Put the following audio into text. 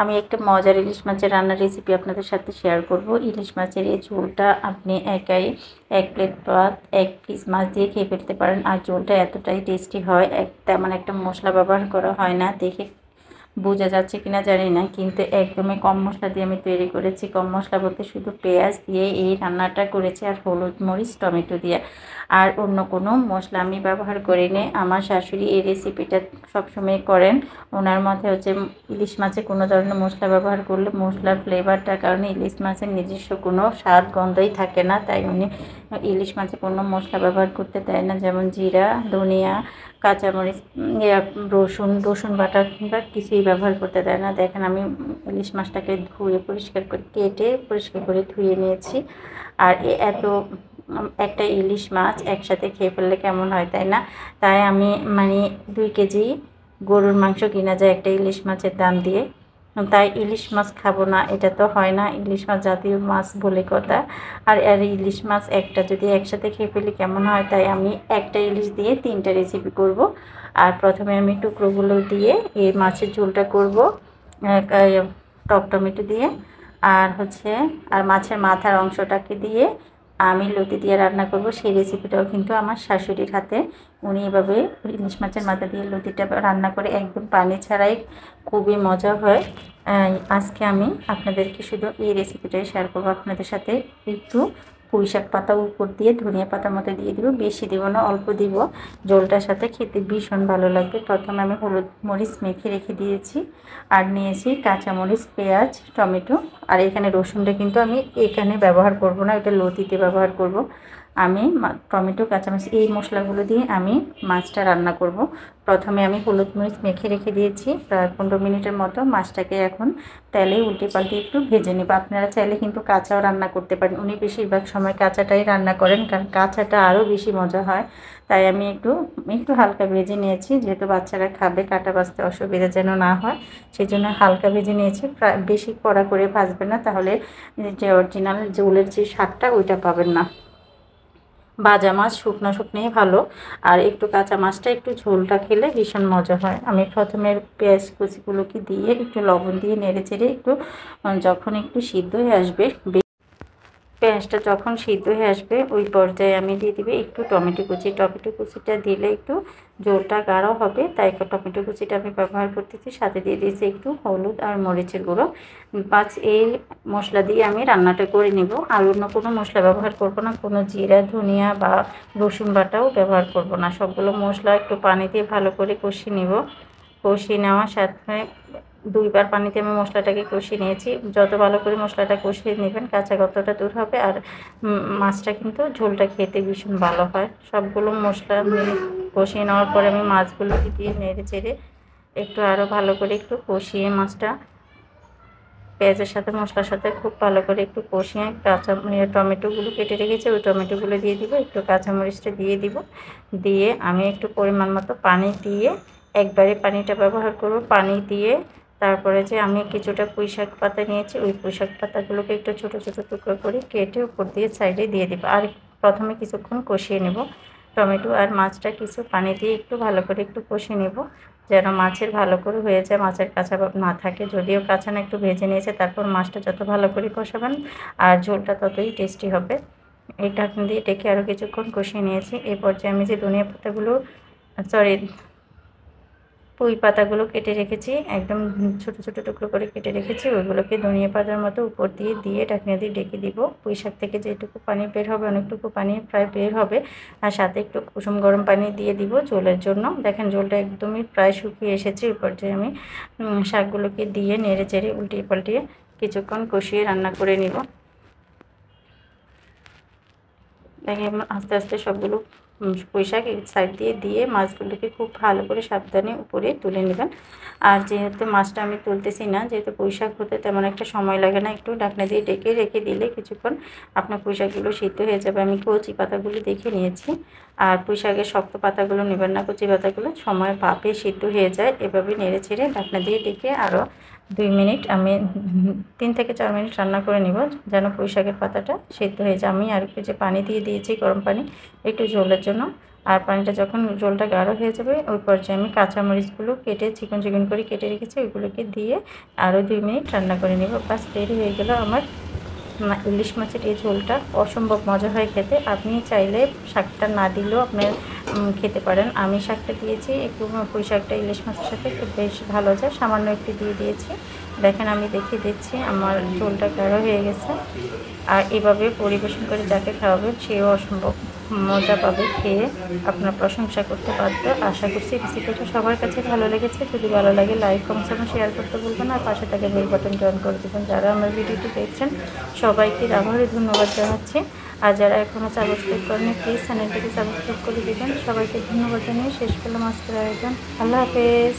আমি একটা মজার ইলিশ মাছের রান্নার রেসিপি আপনাদের সাথে শেয়ার করব। ইলিশ মাছের এই ঝোলটা আপনি একাই 1 প্লেট ভাত 1 পিস মাছ দিয়ে খেয়ে ফেলতে পারেন। আর ঝোলটা এতটাই টেস্টি হয়, তেমন একটা মশলা ব্যবহার করা হয় না। দেখে বোঝা যাচ্ছে কিনা জানি না, কিন্তু একদমই কম মশলা দিয়ে আমি তৈরি করেছি। কম মশলা বলতে শুধু পেঁয়াজ দিয়ে এই রান্নাটা করেছি, আর হলুদ মরিচ টমেটো দিয়ে, আর অন্য কোনো মশলা আমি ব্যবহার করিনি। আমার শাশুড়ি এই রেসিপিটা সবসময় করেন। ওনার মতে হচ্ছে ইলিশ মাছে কোনো ধরনের মশলা ব্যবহার করলে মশলার ফ্লেভারটার কারণে ইলিশ মাছের নিজস্ব কোনো স্বাদ গন্ধই থাকে না, তাই উনি ইলিশ মাছে কোনো মশলা ব্যবহার করতে দেয় না, যেমন জিরা, ধনিয়া, কাঁচামরিচ, রসুন বাটা কিংবা কিছুই ব্যবহার করতে দেয় না। দেখেন আমি ইলিশ মাছটাকে ধুয়ে পরিষ্কার করে কেটে পরিষ্কার করে ধুয়ে নিয়েছি। আর এত একটা ইলিশ মাছ একসাথে খেয়ে ফেললে কেমন হয়, তাই না? তাই আমি মানে 2 কেজি গরুর মাংস কিনা যায় একটা ইলিশ মাছের দাম দিয়ে। তাই ইলিশ মাছ খাবো না এটা তো হয় না, ইলিশ মাছ জাতীয় মাছ বলে কথা। আর ইলিশ মাছ একটা যদি একসাথে খেয়ে ফেলি কেমন হয়, তাই আমি একটা ইলিশ দিয়ে 3টা রেসিপি করব। আর প্রথমে আমি টুকরোগুলো দিয়ে এই মাছের ঝোলটা করব টক টমেটো দিয়ে, আর মাছের মাথার অংশটাকে দিয়ে আমি লতি দিয়ে রান্না করব। সেই রেসিপিটাও কিন্তু আমার শাশুড়ির হাতে, উনি এভাবে ইলিশ মাছের মাথা দিয়ে লতিটা রান্না করে একদম পানি ছাড়াই, খুবই মজা হয়। আজকে আমি আপনাদেরকে শুধু এই রেসিপিটাই শেয়ার করবো আপনাদের সাথে। একটু পুঁই শাক পাতা উপর দিয়ে ধনিয়া পাতার মতো দিয়ে দিব, বেশি দিব না, অল্প দিব। ঝোলটার সাথে খেতে ভীষণ ভালো লাগবে। প্রথমে আমি হলুদ মরিচ মেখে রেখে দিয়েছি, আর নিয়েছি কাঁচামরিচ, পেঁয়াজ, টমেটো। আর এখানে রসুনটা কিন্তু আমি এখানে ব্যবহার করব না, এটা লতিতে ব্যবহার করব। আমি টমেটো, কাঁচামরিচ এই মশলাগুলো দিয়ে আমি মাছটা রান্না করব। প্রথমে আমি হলুদ মরিচ মেখে রেখে দিয়েছি প্রায় 15 মিনিটের মতো। মাছটাকে এখন তেলে উল্টে পাল্টে একটু ভেজে নেব। আপনারা চাইলে কিন্তু কাঁচাও রান্না করতে পারেন, উনি বেশিরভাগ সময় কাঁচাটাই রান্না করেন, কারণ কাঁচাটা আরও বেশি মজা হয়। তাই আমি একটু হালকা ভেজে নিয়েছি, যেহেতু বাচ্চারা খাবে, কাটা বাছতে অসুবিধা যেন না হয়, সেই জন্য হালকা ভেজে নিয়েছি। প্রায় বেশি কড়া করে ভাজবে না, তাহলে যে অরিজিনাল ঝোলের যে স্বাদটা ওইটা পাবেন না। ভাজা মাছ শুকনোই ভালো, আর একটু কাঁচা মাছটা একটু ঝোলটা খেলে ভীষণ মজা হয়। আমি প্রথমে পেঁয়াজ কুচিগুলোকে দিয়ে একটু লবণ দিয়ে নেড়ে চেড়ে যখন একটু সিদ্ধ হয়ে আসবে, পেঁয়াজটা যখন সিদ্ধ হয়ে আসবে, ওই পর্যায়ে আমি দিয়ে দিবে একটু টমেটো কুচি। টমেটো কুচিটা দিলে একটু ঝোলটা গাঢ় হবে, তাই টমেটো কুচিটা আমি ব্যবহার করতেছি। সাথে দিয়ে দিয়েছি একটু হলুদ আর মরিচের গুঁড়ো। এই মশলা দিয়ে আমি রান্নাটা করে নিব। আর অন্য কোনো মশলা ব্যবহার করব না, কোনো জিরা, ধনিয়া বা রসুন বাটাও ব্যবহার করব না। সবগুলো মশলা একটু পানি দিয়ে ভালো করে কষিয়ে নিব। কষিয়ে নেওয়ার সাথে 2বার পানিতে আমি মশলাটাকে কষিয়ে নিয়েছি। যত ভালো করে মশলাটা কষিয়ে নেবেন, কাঁচা গন্ধটা দূর হবে, আর মাছটা কিন্তু ঝোলটা খেতে ভীষণ ভালো হয়। সবগুলো মশলা কষিয়ে নেওয়ার পরে আমি মাছগুলোকে দিয়ে নেড়ে চেড়ে একটু আরও ভালো করে একটু কষিয়ে মাছটা পেঁয়াজের সাথে মশলার সাথে খুব ভালো করে একটু কষিয়ে টমেটোগুলো কেটে রেখেছি, ওই টমেটোগুলো দিয়ে দিব, একটু কাঁচামরিচটা দিয়ে দিব। দিয়ে আমি একটু পরিমাণ মতো পানি দিয়ে, একবারে পানিটা ব্যবহার করব। পানি দিয়ে তারপরে যে আমি কিছুটা পুঁই শাক পাতা নিয়েছি, ওই পুঁই শাক পাতাগুলোকে একটু ছোটো ছোটো টুকরো করে কেটে উপর দিয়ে সাইডে দিয়ে দিব। আর প্রথমে কিছুক্ষণ কষিয়ে নেব টমেটো আর মাছটা, কিছু পানি দিয়ে একটু ভালো করে একটু কষিয়ে নেব, যেন মাছের ভালো করে হয়ে যায়, মাছের কাঁচা না থাকে। যদিও কাঁচা না, একটু ভেজে নিয়েছে, তারপর মাছটা যত ভালো করে কষাবেন আর ঝোলটা ততই টেস্টি হবে। এই ঢাকনা দিয়ে ডেকে আরও কিছুক্ষণ কষিয়ে নিয়েছি। এই পর্যায়ে আমি যে ধনিয়া পাতাগুলো পুঁই পাতাগুলো কেটে রেখেছি, একদম ছোটো ছোটো টুকরো করে কেটে রেখেছি, ওইগুলোকে ধনিয়া পাতার মতো উপর দিয়ে ঢাকনা দিয়ে ডেকে দিব। পুঁই শাক থেকে যেটুকু পানি বের হবে, অনেকটুকু পানি প্রায় বের হবে, আর সাথে একটু কুসুম গরম পানি দিয়ে দিব ঝোলের জন্য। দেখেন ঝোলটা একদমই প্রায় শুকিয়ে এসেছে। এই পর্যায়ে আমি শাকগুলোকে দিয়ে নেড়ে চেড়ে উল্টিয়ে পাল্টিয়ে কিছুক্ষণ কষিয়ে রান্না করে নিব। দেখেন আস্তে আস্তে সবগুলো পুঁই শাক এক সাইড দিয়ে মাছগুলোকে খুব ভালো করে সাবধানে উপরে তুলে নেবেন। আর যেহেতু মাছটা আমি তুলতেছি না, যেহেতু পুঁই শাক হতে তেমন একটা সময় লাগে না, একটু ঢাকনা দিয়ে ডেকে রেখে দিলে কিছুক্ষণ আপনার পুঁই শাকগুলো সিদ্ধ হয়ে যাবে। আমি কচি পাতাগুলো দেখে নিয়েছি, আর পুঁই শাকের শক্ত পাতাগুলো নেবেন না, কচি পাতাগুলো সময় ভাপে সিদ্ধ হয়ে যায়। এভাবে নেড়ে ছেড়ে ঢাকনা দিয়ে ডেকে আরও 2 মিনিট, আমি 3 থেকে 4 মিনিট রান্না করে নিব, যেন পুঁই শাকের পাতাটা সিদ্ধ হয়ে যায়। আমি আর একটু যে পানি দিয়ে দিয়েছি, গরম পানি, একটু ঝোলের জন্য। আর পানিটা যখন ঝোলটা গাঢ় হয়ে যাবে ওই পর্যায়ে আমি কাঁচামরিচগুলো কেটে চিকন চিকন করে কেটে রেখেছি, ওইগুলোকে দিয়ে আরও 2 মিনিট রান্না করে নেব। বাস রেডি হয়ে গেল আমার ইলিশ মাছের এই ঝোলটা। অসম্ভব মজা হয় খেতে। আপনি চাইলে শাকটা না দিলেও আপনার খেতে পারেন। আমি শাকটা দিয়েছি একটু, পুঁই শাকটা ইলিশ মাছের সাথে একটু বেশ ভালো যায়, সামান্য একটু দিয়ে দিয়েছি। দেখেন আমি দেখিয়ে দিচ্ছি আমার ঝোলটা গাঢ় হয়ে গেছে। আর এভাবে পরিবেশন করে যাকে খাওয়াবেন সেও অসম্ভব মজা পাবে, খেয়ে আপনার প্রশংসা করতে বাধ্য। আশা করছি রেসিপিটা সবার কাছে ভালো লেগেছে। যদি ভালো লাগে লাইক কমেন্টস এবং শেয়ার করতে ভুলবেন না। পাশে থাকা বেল বাটনটি অন করে দেবেন। যারা আমার ভিডিওটি দেখছেন সবাইকে আবারও ধন্যবাদ জানাচ্ছি। আর যারা এখনও সাবস্ক্রাইব করেনি প্লিজ চ্যানেলটিকে সাবস্ক্রাইব করে দেবেন। সবাইকে ধন্যবাদ জানিয়ে শেষ করলাম আজকের আয়োজন। আল্লাহ হাফেজ।